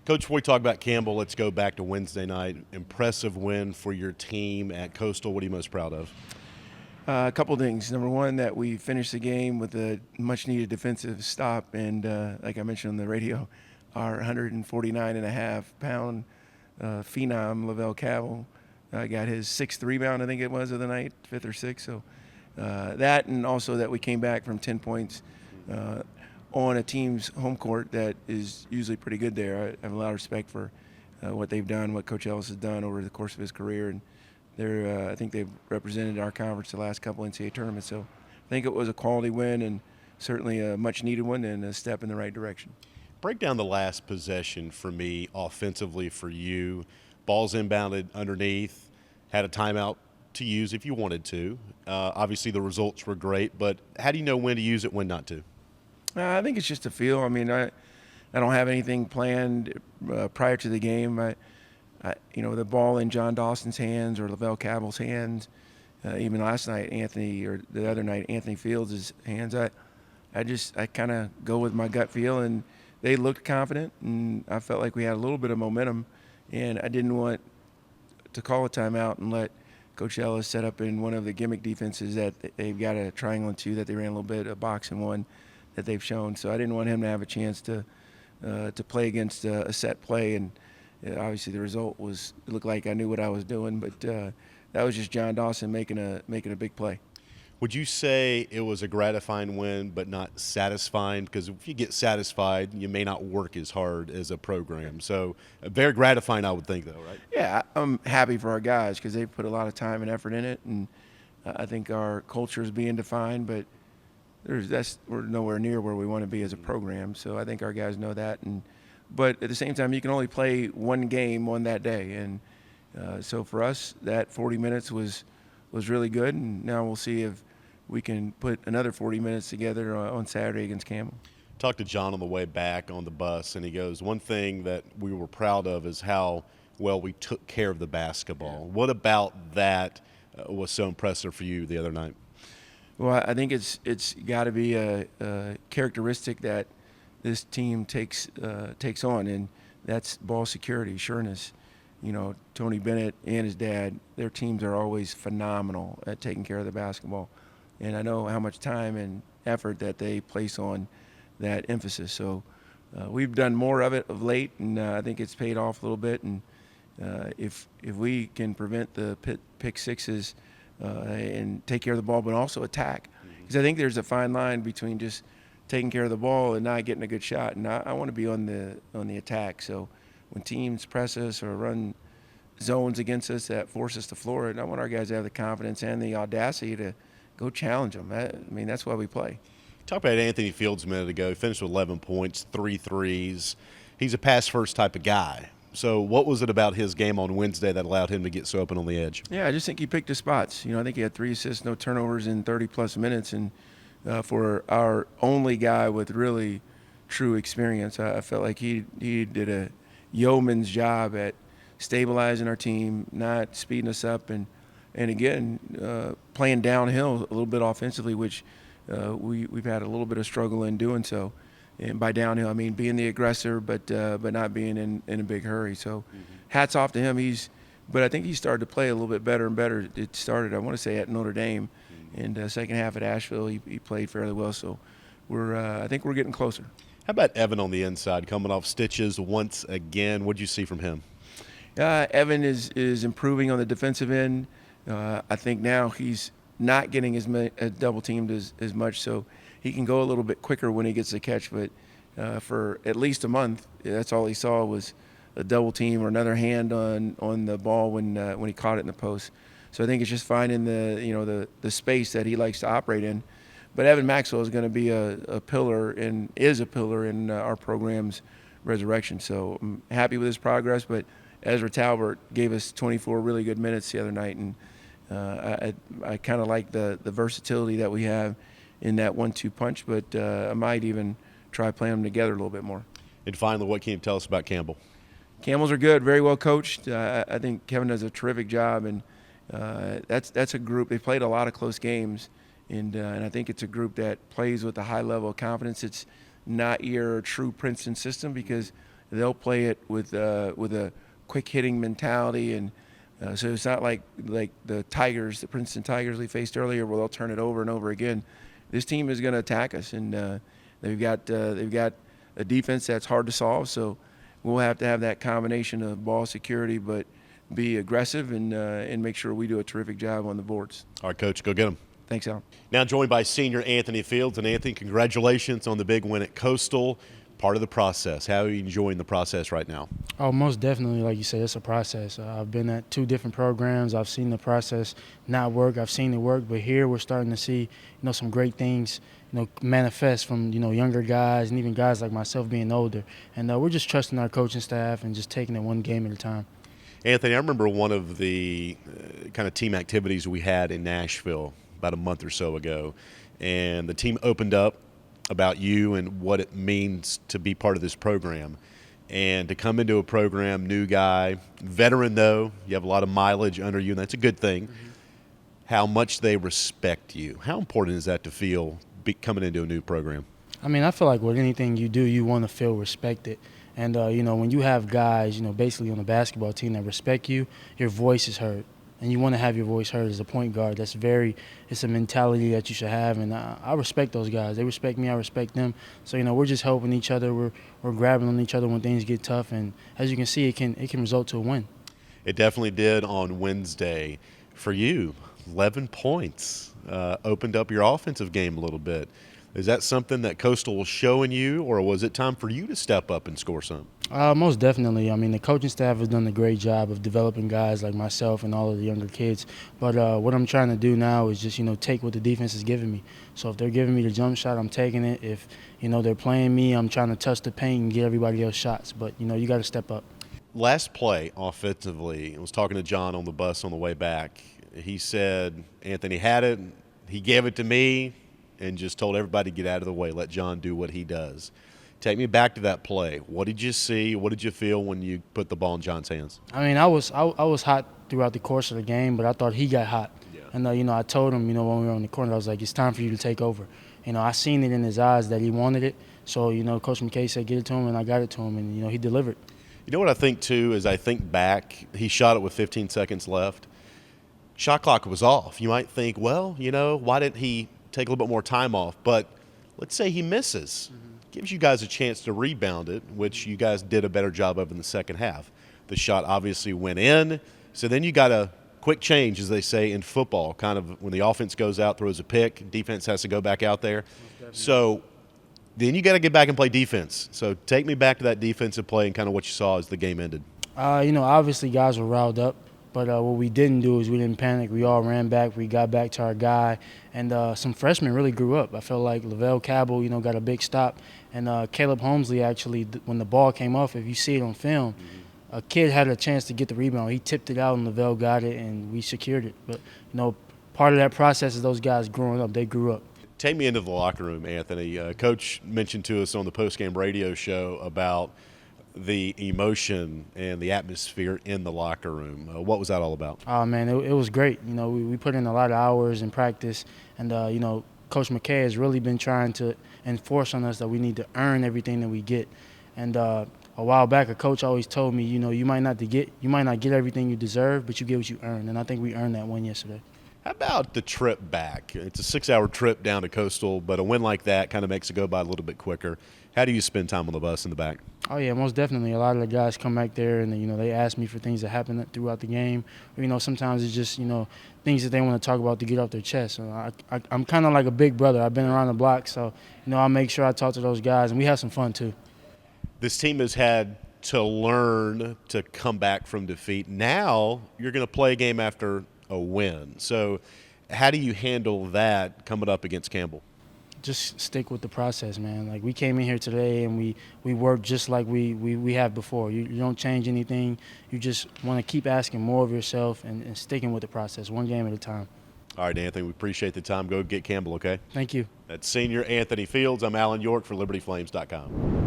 Coach, before we talk about Campbell, let's go back to Wednesday night. Impressive win for your team at Coastal. What are you most proud of? A couple things. Number one, that we finished the game with a much-needed defensive stop, and like I mentioned on the radio, our 149.5-pound phenom, Lavelle Campbell, got his sixth rebound, I think it was, of the night, fifth or sixth. So that, and also that we came back from 10 points on a team's home court that is usually pretty good there. I have a lot of respect for what they've done, what Coach Ellis has done over the course of his career, and I think they've represented our conference the last couple NCAA tournaments. So I think it was a quality win and certainly a much-needed one and a step in the right direction. Break down the last possession for me offensively for you. Ball's inbounded underneath, had a timeout to use if you wanted to. Obviously the results were great, but how do you know when to use it, when not to? I think it's just a feel. I mean, I don't have anything planned prior to the game. The ball in John Dawson's hands or Lavelle Campbell's hands, even last night, the other night, Anthony Fields' hands. I kind of go with my gut feel, and they looked confident, and I felt like we had a little bit of momentum, and I didn't want to call a timeout and let Coach Ellis set up in one of the gimmick defenses that they've got a triangle and two that they ran a little bit, a box and one that they've shown. So I didn't want him to have a chance to play against a set play, and obviously the result it looked like I knew what I was doing, but that was just John Dawson making a big play. Would you say it was a gratifying win but not satisfying? Because if you get satisfied, you may not work as hard as a program. So very gratifying, I would think, though, right? Yeah, I'm happy for our guys because they put a lot of time and effort in it, and I think our culture is being defined, but we're nowhere near where we want to be as a program. So I think our guys know that, but at the same time, you can only play one game on that day, and so for us, that 40 minutes was really good, and now we'll see if we can put another 40 minutes together on Saturday against Campbell. Talked to John on the way back on the bus, and he goes, one thing that we were proud of is how well we took care of the basketball. What about that was so impressive for you the other night? Well, I think it's got to be a characteristic that this team takes on, and that's ball security, sureness. Tony Bennett and his dad, their teams are always phenomenal at taking care of the basketball. And I know how much time and effort that they place on that emphasis. So we've done more of it of late, and I think it's paid off a little bit. And if we can prevent the pick sixes and take care of the ball, but also attack, because I think there's a fine line between just taking care of the ball and not getting a good shot. And I want to be on the attack. So when teams press us or run zones against us that force us to floor it, I want our guys to have the confidence and the audacity to go challenge them. I mean, that's why we play. Talk about Anthony Fields a minute ago. He finished with 11 points, 3 threes. He's a pass-first type of guy. So what was it about his game on Wednesday that allowed him to get so open on the edge? Yeah, I just think he picked his spots. I think he had 3 assists, no turnovers in 30-plus minutes. And for our only guy with really true experience, I felt like he did a yeoman's job at stabilizing our team, not speeding us up, and again, playing downhill a little bit offensively, which we've had a little bit of struggle in doing so. And by downhill, I mean being the aggressor, but not being in a big hurry. So hats off to him. But I think he started to play a little bit better and better. It started, I want to say, at Notre Dame. And second half at Asheville, he played fairly well. So I think we're getting closer. How about Evan on the inside, coming off stitches once again? What did you see from him? Evan is improving on the defensive end. I think now he's not getting as double teamed as much, so he can go a little bit quicker when he gets the catch. But for at least a month, that's all he saw was a double team or another hand on the ball when he caught it in the post. So I think it's just finding the space that he likes to operate in. But Evan Maxwell is going to be a pillar and is a pillar in our program's resurrection. So I'm happy with his progress. But Ezra Talbert gave us 24 really good minutes the other night, and I kind of like the versatility that we have in that 1-2 punch. But I might even try playing them together a little bit more. And finally, what can you tell us about Campbell? Camels are good, very well coached. I think Kevin does a terrific job, and that's a group. They played a lot of close games, and I think it's a group that plays with a high level of confidence. It's not your true Princeton system because they'll play it with a quick hitting mentality, and so it's not like the Tigers, the Princeton Tigers we faced earlier, where they'll turn it over and over again. This team is going to attack us, and they've got a defense that's hard to solve. So we'll have to have that combination of ball security, but be aggressive and make sure we do a terrific job on the boards. All right, Coach, go get them. Thanks, Al. Now joined by senior Anthony Fields. And Anthony, congratulations on the big win at Coastal. Part of the process. How are you enjoying the process right now? Oh, most definitely. Like you said, it's a process. I've been at 2 different programs. I've seen the process not work. I've seen it work. But here we're starting to see, some great things, manifest from, younger guys and even guys like myself being older. And we're just trusting our coaching staff and just taking it one game at a time. Anthony, I remember one of the kind of team activities we had in Nashville about a month or so ago, and the team opened up about you and what it means to be part of this program. And to come into a program, new guy, veteran though, you have a lot of mileage under you, and that's a good thing. Mm-hmm. How much they respect you. How important is that to feel coming into a new program? I mean, I feel like with anything you do, you want to feel respected. And, when you have guys, basically on the basketball team that respect you, your voice is heard. And you want to have your voice heard as a point guard. It's a mentality that you should have. And I respect those guys. They respect me. I respect them. So, we're just helping each other. We're grabbing on each other when things get tough. And as you can see, it can result to a win. It definitely did on Wednesday. For you, 11 points opened up your offensive game a little bit. Is that something that Coastal was showing you, or was it time for you to step up and score some? Most definitely. I mean, the coaching staff has done a great job of developing guys like myself and all of the younger kids. But what I'm trying to do now is just, take what the defense is giving me. So if they're giving me the jump shot, I'm taking it. If, they're playing me, I'm trying to touch the paint and get everybody else shots. But, you got to step up. Last play offensively, I was talking to John on the bus on the way back. He said Anthony had it. He gave it to me and just told everybody to get out of the way, let John do what he does. Take me back to that play. What did you see? What did you feel when you put the ball in John's hands? I mean, I was hot throughout the course of the game, but I thought he got hot. Yeah. And, I told him, when we were on the corner, I was like, it's time for you to take over. I seen it in his eyes that he wanted it. So, Coach McKay said get it to him, and I got it to him, and, he delivered. You know what I think, too, is I think back, he shot it with 15 seconds left. Shot clock was off. You might think, well, why didn't he take a little bit more time off? But let's say he misses. Mm-hmm. Gives you guys a chance to rebound it, which you guys did a better job of in the second half. The shot obviously went in, so then you got a quick change, as they say in football, kind of when the offense goes out, throws a pick, defense has to go back out there. So then you got to get back and play defense. So take me back to that defensive play and kind of what you saw as the game ended. Obviously guys were riled up. But what we didn't do is we didn't panic. We all ran back. We got back to our guy. And some freshmen really grew up. I felt like Campbell, got a big stop. And Caleb Holmesley, actually, when the ball came off, if you see it on film, mm-hmm. a kid had a chance to get the rebound. He tipped it out, and Lavelle got it, and we secured it. But, part of that process is those guys growing up. They grew up. Take me into the locker room, Anthony. Coach mentioned to us on the postgame radio show about the emotion and the atmosphere in the locker room. What was that all about? Oh, man, it was great. We put in a lot of hours in practice, and, Coach McKay has really been trying to enforce on us that we need to earn everything that we get. And a while back, a coach always told me, you might not get everything you deserve, but you get what you earn. And I think we earned that win yesterday. How about the trip back? It's a 6-hour trip down to Coastal, but a win like that kind of makes it go by a little bit quicker. How do you spend time on the bus in the back? Oh, yeah, most definitely. A lot of the guys come back there and, they ask me for things that happen throughout the game. Or, sometimes it's just, things that they want to talk about to get off their chest. So I'm kind of like a big brother. I've been around the block, so, I make sure I talk to those guys, and we have some fun too. This team has had to learn to come back from defeat. Now you're going to play a game after a win. So how do you handle that coming up against Campbell? Just stick with the process, man. Like, we came in here today and we worked just like we have before. You don't change anything. You just want to keep asking more of yourself and sticking with the process, one game at a time. All right, Anthony, we appreciate the time. Go get Campbell, okay? Thank you. That's senior Anthony Fields. I'm Alan York for LibertyFlames.com.